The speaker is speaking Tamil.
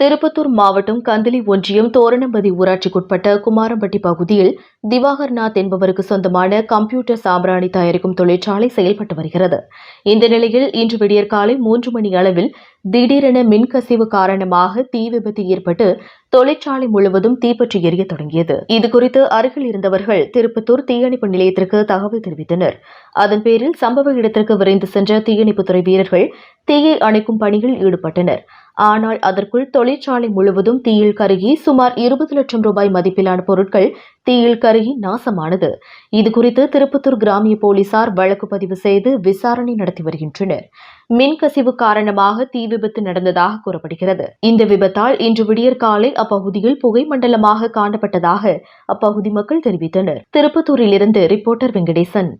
திருப்பத்தூர் மாவட்டம் கந்தளி ஒன்றியம் தோரணம்பதி ஊராட்சிக்குட்பட்ட குமாரம்பட்டி பகுதியில் திவாகர்நாத் என்பவருக்கு சொந்தமான கம்ப்யூட்டர் சாம்பிராணி தயாரிக்கும் தொழிற்சாலை செயல்பட்டு வருகிறது. இந்த நிலையில் இன்று விடியற்காலை 3 மணி அளவில் திடீரென மின்கசிவு காரணமாக தீ விபத்து ஏற்பட்டு தொழிற்சாலை முழுவதும் தீப்பற்றி எரிய தொடங்கியது. இதுகுறித்து அருகில் இருந்தவர்கள் திருப்பத்தூர் தீயணைப்பு நிலையத்திற்கு தகவல் தெரிவித்தனர். அதன் பேரில் சம்பவ இடத்திற்கு விரைந்து சென்ற தீயணைப்புத்துறை வீரர்கள் தீயை அணைக்கும் பணியில் ஈடுபட்டனர். ஆனால் அதற்குள் தொழிற்சாலை முழுவதும் தீயில் கருகி சுமார் 20 லட்சம் ரூபாய் மதிப்பிலான பொருட்கள் தீயில் கருகி நாசமானது. இதுகுறித்து திருப்பத்தூர் கிராமிய போலீசார் வழக்கு பதிவு செய்து விசாரணை நடத்தி வருகின்றனர். மின்கசிவு காரணமாக தீ விபத்து நடந்ததாக கூறப்படுகிறது. இந்த விபத்தால் இன்று விடியற்காலை அப்பகுதியில் புகை மண்டலமாக காணப்பட்டதாக அப்பகுதி மக்கள் தெரிவித்தனர். திருப்பத்தூரிலிருந்து ரிப்போர்ட்டர் வெங்கடேசன்.